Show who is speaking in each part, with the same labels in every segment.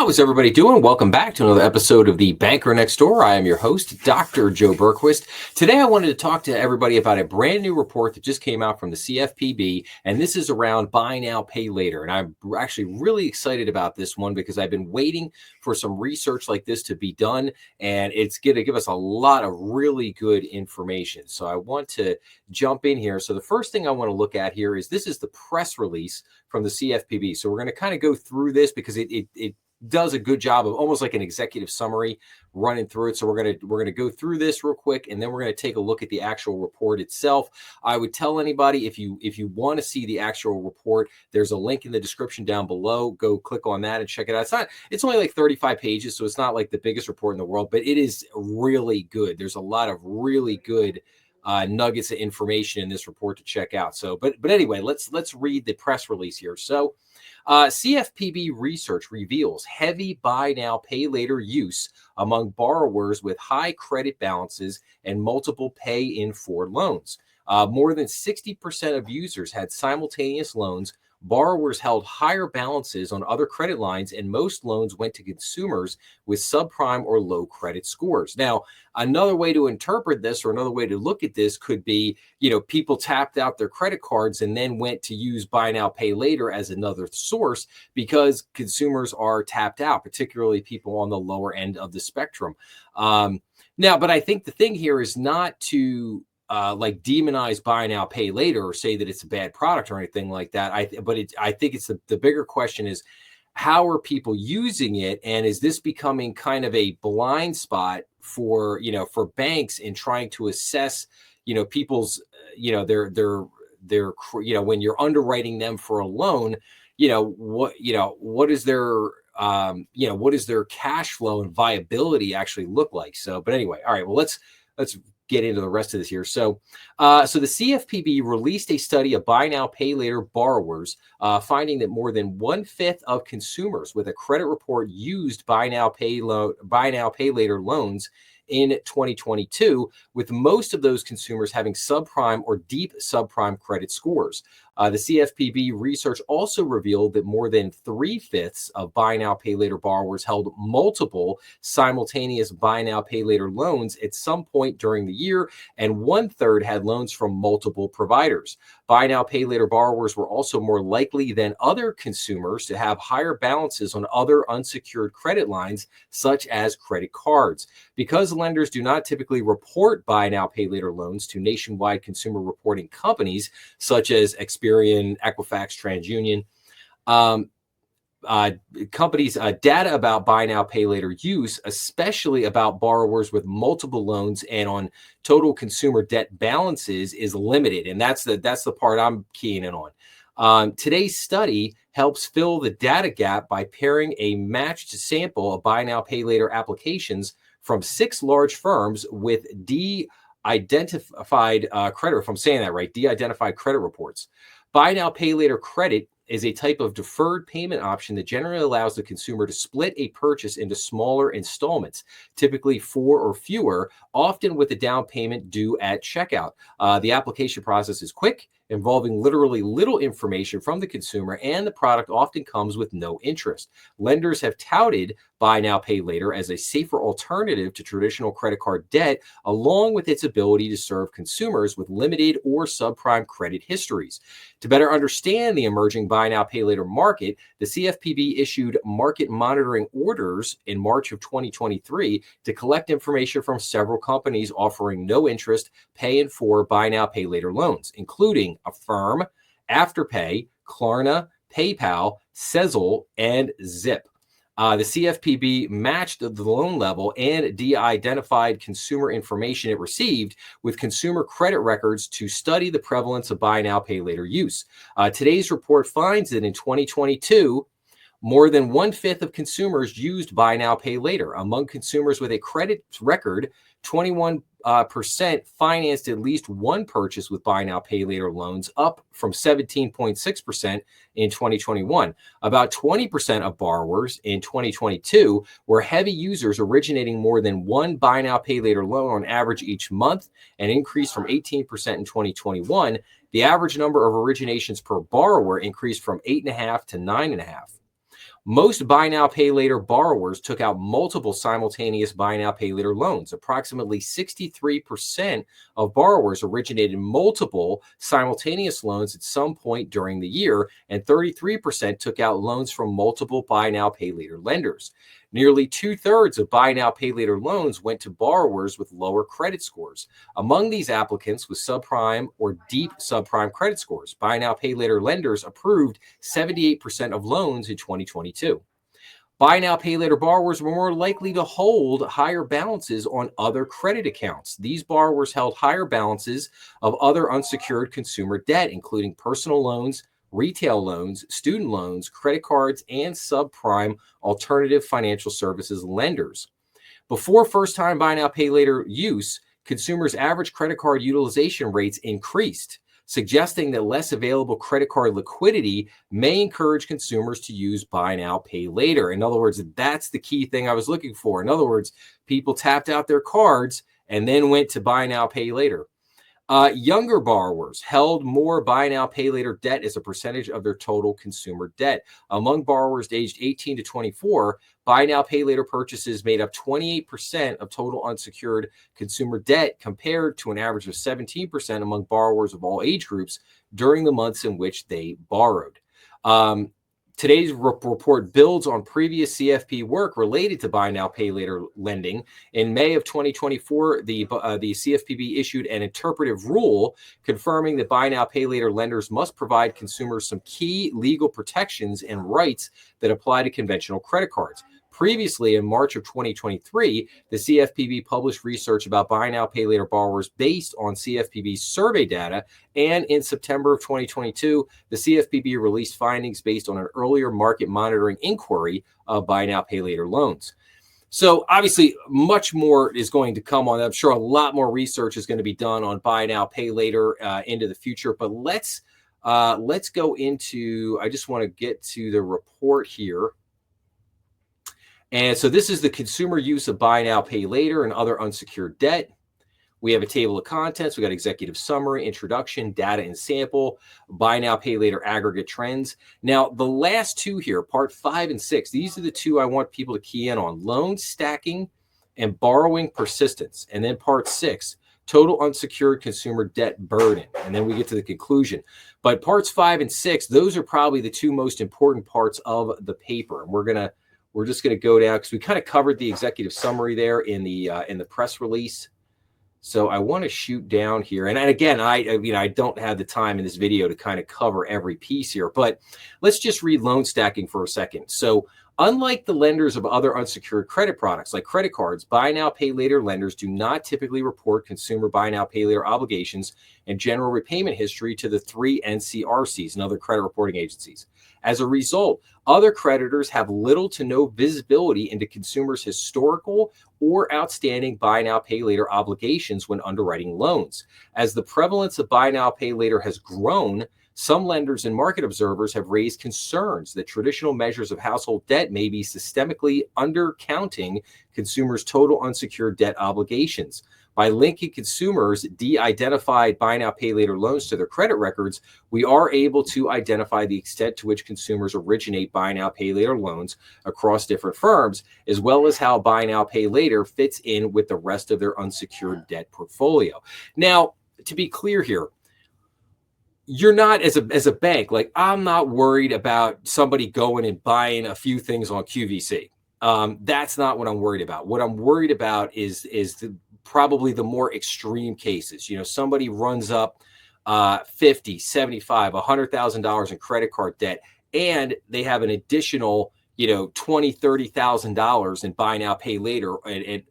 Speaker 1: How is everybody doing? Welcome back to another episode of The Banker Next Door. I am your host, Dr. Joe Berquist. Today, I wanted to talk to everybody about a brand new report that just came out from the CFPB, and this is around buy now, pay later. And I'm actually really excited about this one because I've been waiting for some research like this to be done, and it's going to give us a lot of really good information. So I want to jump in here. So the first thing I want to look at here is this is the press release from the CFPB. So we're going to kind of go through this because it does a good job of almost like an executive summary running through it. So we're gonna go through this real quick, and then we're gonna take a look at the actual report itself. I would tell anybody if you want to see the actual report, there's a link in the description down below. Go click on that and check it out. It's only like 35 pages, so it's not like the biggest report in the world, but it is really good. There's a lot of really good nuggets of information in this report to check out. So, but anyway, let's read the press release here. So. CFPB research reveals heavy buy now, pay later use among borrowers with high credit balances and multiple pay in for loans. More than 60% of users had simultaneous loans. Borrowers held higher balances on other credit lines, and most loans went to consumers with subprime or low credit scores. Now, another way to interpret this or another way to look at this could be, people tapped out their credit cards and then went to use buy now, pay later as another source because consumers are tapped out, particularly people on the lower end of the spectrum. But I think the thing here is not to like demonize buy now, pay later, or say that it's a bad product or anything like that. I think it's the bigger question is how are people using it, and is this becoming kind of a blind spot for banks in trying to assess people's their when you're underwriting them for a loan, what is their what does their cash flow and viability actually look like? So, but anyway, all right, well let's get into the rest of this here. So the CFPB released a study of buy now, pay later borrowers, finding that more than 1/5 of consumers with a credit report used buy now, pay later loans in 2022, with most of those consumers having subprime or deep subprime credit scores. The CFPB research also revealed that more than 3/5 of buy now, pay later borrowers held multiple simultaneous buy now, pay later loans at some point during the year, and 1/3 had loans from multiple providers. Buy now, pay later borrowers were also more likely than other consumers to have higher balances on other unsecured credit lines, such as credit cards. Because lenders do not typically report buy now, pay later loans to nationwide consumer reporting companies, such as Experian, Equifax, TransUnion, companies' data about buy now, pay later use, especially about borrowers with multiple loans and on total consumer debt balances, is limited. And that's the part I'm keying in on. Today's study helps fill the data gap by pairing a matched sample of buy now, pay later applications from 6 large firms with de-identified credit, if I'm saying that right, de-identified credit reports. Buy now, pay later credit is a type of deferred payment option that generally allows the consumer to split a purchase into smaller installments, typically 4 or fewer, often with a down payment due at checkout. The application process is quick, involving literally little information from the consumer, and the product often comes with no interest. Lenders have touted buy now, pay later as a safer alternative to traditional credit card debt, along with its ability to serve consumers with limited or subprime credit histories. To better understand the emerging buy now, pay later market, the CFPB issued market monitoring orders in March of 2023 to collect information from several companies offering no interest, pay in full buy now, pay later loans, including Affirm, Afterpay, Klarna, PayPal, Sezzle, and Zip. The CFPB matched the loan level and de-identified consumer information it received with consumer credit records to study the prevalence of buy now, pay later use. Today's report finds that in 2022, more than 1/5 of consumers used buy now, pay later. Among consumers with a credit record, 21% financed at least one purchase with buy now, pay later loans, up from 17.6% in 2021. About 20% of borrowers in 2022 were heavy users, originating more than one buy now, pay later loan on average each month, an increase from 18% in 2021. The average number of originations per borrower increased from 8.5 to 9.5. Most buy now, pay later borrowers took out multiple simultaneous buy now, pay later loans. Approximately 63% of borrowers originated multiple simultaneous loans at some point during the year, and 33% took out loans from multiple buy now, pay later lenders. Nearly two-thirds of buy now, pay later loans went to borrowers with lower credit scores. Among these applicants with subprime or deep subprime credit scores, buy now, pay later lenders approved 78% of loans in 2022. Buy now, pay later borrowers were more likely to hold higher balances on other credit accounts. These borrowers held higher balances of other unsecured consumer debt, including personal loans, retail loans, student loans, credit cards, and subprime alternative financial services lenders. Before first time buy now, pay later use, consumers' average credit card utilization rates increased, suggesting that less available credit card liquidity may encourage consumers to use buy now, pay later. In other words, that's the key thing I was looking for. In other words, people tapped out their cards and then went to buy now, pay later. Younger borrowers held more buy now, pay later debt as a percentage of their total consumer debt. Among borrowers aged 18 to 24, buy now, pay later purchases made up 28% of total unsecured consumer debt, compared to an average of 17% among borrowers of all age groups during the months in which they borrowed. Today's report builds on previous CFP work related to buy now, pay later lending. In May of 2024, the CFPB issued an interpretive rule confirming that buy now, pay later lenders must provide consumers some key legal protections and rights that apply to conventional credit cards. Previously, in March of 2023, the CFPB published research about buy now, pay later borrowers based on CFPB's survey data. And in September of 2022, the CFPB released findings based on an earlier market monitoring inquiry of buy now, pay later loans. So obviously, much more is going to come on that. I'm sure a lot more research is going to be done on buy now, pay later into the future. But let's go into, I just want to get to the report here. And so this is the consumer use of buy now, pay later and other unsecured debt. We have a table of contents. We got executive summary, introduction, data and sample, buy now, pay later aggregate trends. Now, the last two here, part 5 and 6, these are the two I want people to key in on: loan stacking and borrowing persistence. And then part 6, total unsecured consumer debt burden. And then we get to the conclusion. But parts 5 and 6, those are probably the two most important parts of the paper. And we're just going to go down because we kind of covered the executive summary there in the press release. So I want to shoot down here. And again, I don't have the time in this video to kind of cover every piece here, but let's just read loan stacking for a second. So unlike the lenders of other unsecured credit products like credit cards, buy now, pay later lenders do not typically report consumer buy now, pay later obligations and general repayment history to the 3 NCRCs and other credit reporting agencies. As a result, other creditors have little to no visibility into consumers' historical or outstanding buy now, pay later obligations when underwriting loans. As the prevalence of buy now, pay later has grown, some lenders and market observers have raised concerns that traditional measures of household debt may be systemically undercounting consumers' total unsecured debt obligations. By linking consumers' de-identified buy now, pay later loans to their credit records, we are able to identify the extent to which consumers originate buy now, pay later loans across different firms, as well as how buy now, pay later fits in with the rest of their unsecured debt portfolio. Now, to be clear here, you're not, as a bank, like, I'm not worried about somebody going and buying a few things on QVC. That's not what I'm worried about. What I'm worried about is probably the more extreme cases. Somebody runs up $50, $75, $100,000 in credit card debt, and they have an additional, $20,000, $30,000 in buy now, pay later, and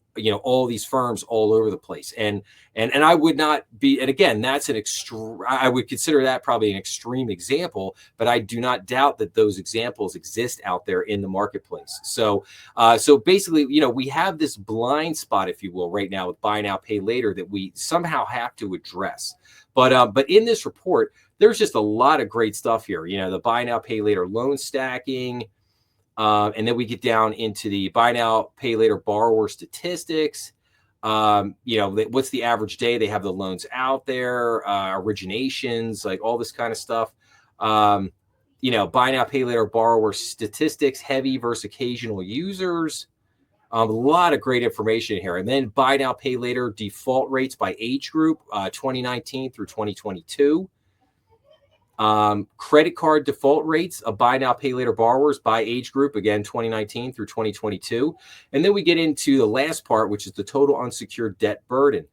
Speaker 1: all these firms all over the place. And I would not be, and again, that's I would consider that probably an extreme example, but I do not doubt that those examples exist out there in the marketplace. So basically, we have this blind spot, if you will, right now with buy now, pay later that we somehow have to address. But in this report, there's just a lot of great stuff here. The buy now, pay later loan stacking. And then we get down into the buy now, pay later borrower statistics. What's the average day they have the loans out there, originations, like all this kind of stuff. Buy now, pay later borrower statistics, heavy versus occasional users. A lot of great information here. And then buy now, pay later default rates by age group, 2019 through 2022. Credit card default rates of buy now, pay later borrowers by age group, again, 2019 through 2022. And then we get into the last part, which is the total unsecured debt burden.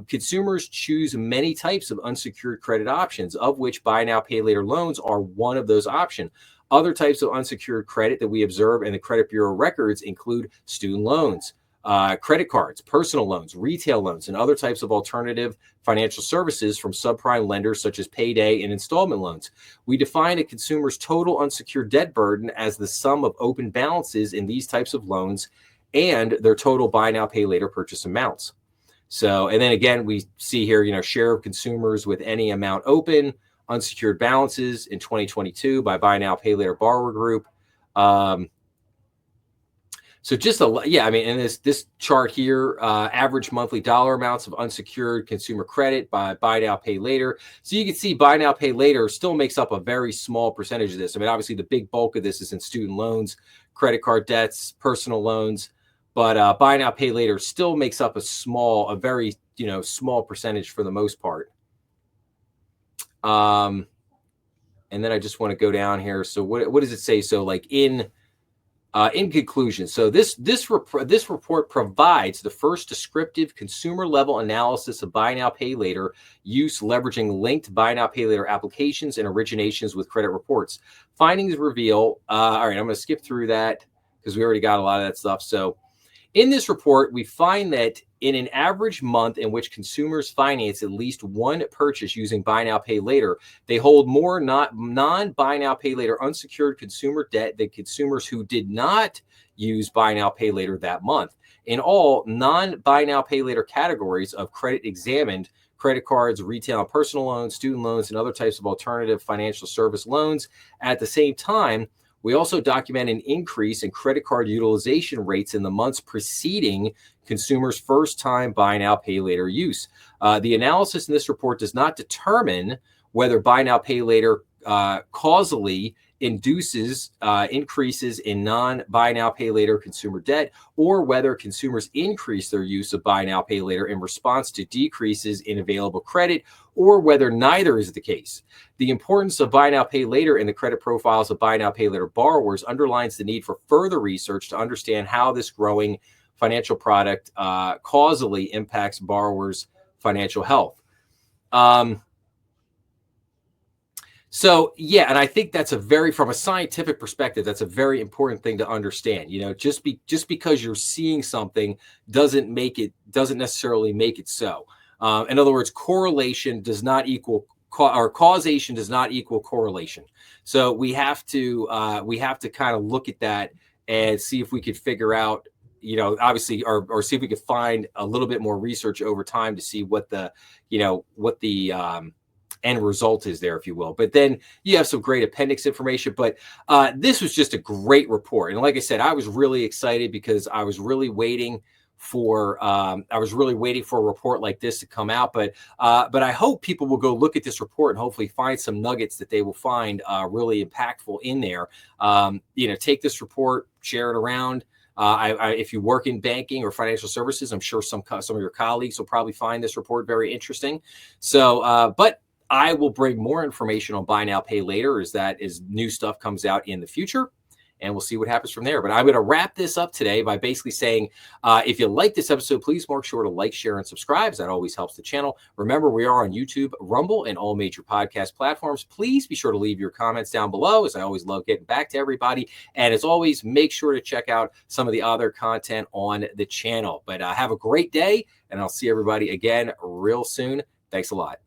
Speaker 1: Consumers choose many types of unsecured credit options, of which buy now, pay later loans are one of those options. Other types of unsecured credit that we observe in the credit bureau records include student loans, credit cards, personal loans, retail loans, and other types of alternative financial services from subprime lenders such as payday and installment loans. We define a consumer's total unsecured debt burden as the sum of open balances in these types of loans and their total buy now, pay later purchase amounts. So, and then again, we see here, share of consumers with any amount open, unsecured balances in 2022 by buy now, pay later borrower group. So just in this chart here, average monthly dollar amounts of unsecured consumer credit by buy now, pay later. So you can see buy now, pay later still makes up a very small percentage of this. I mean, obviously the big bulk of this is in student loans, credit card debts, personal loans, but buy now, pay later still makes up a very small percentage for the most part. And then I just want to go down here. So what does it say? So like in conclusion, so this report provides the first descriptive consumer level analysis of buy now, pay later use, leveraging linked buy now, pay later applications and originations with credit reports. Findings reveal. All right, I'm going to skip through that because we already got a lot of that stuff. So in this report, we find that in an average month in which consumers finance at least one purchase using buy now, pay later, they hold more non-buy now, pay later unsecured consumer debt than consumers who did not use buy now, pay later that month. In all, non-buy now, pay later categories of credit examined, credit cards, retail and personal loans, student loans, and other types of alternative financial service loans. At the same time, we also document an increase in credit card utilization rates in the months preceding consumers' first-time buy now, pay later use. The analysis in this report does not determine whether buy now, pay later causally induces increases in non-buy now, pay later consumer debt, or whether consumers increase their use of buy now, pay later in response to decreases in available credit, or whether neither is the case. The importance of buy now, pay later in the credit profiles of buy now, pay later borrowers underlines the need for further research to understand how this growing financial product causally impacts borrowers' financial health. So, yeah, and I think that's from a scientific perspective, that's a very important thing to understand. Just because you're seeing something doesn't necessarily make it so. In other words, correlation does not equal causation does not equal correlation. So we have to kind of look at that and see if we could figure out, obviously, or see if we could find a little bit more research over time to see what the end result is there, if you will. But then you have some great appendix information. But this was just a great report. And like I said, I was really excited because I was really waiting for a report like this to come out. But I hope people will go look at this report and hopefully find some nuggets that they will find really impactful in there. Take this report, share it around. If you work in banking or financial services, I'm sure some of your colleagues will probably find this report very interesting. So, but I will bring more information on buy now, pay later as new stuff comes out in the future, and we'll see what happens from there. But I'm going to wrap this up today by basically saying, if you like this episode, please make sure to like, share, and subscribe. That always helps the channel. Remember, we are on YouTube, Rumble, and all major podcast platforms. Please be sure to leave your comments down below, as I always love getting back to everybody. And as always, make sure to check out some of the other content on the channel. But have a great day, and I'll see everybody again real soon. Thanks a lot.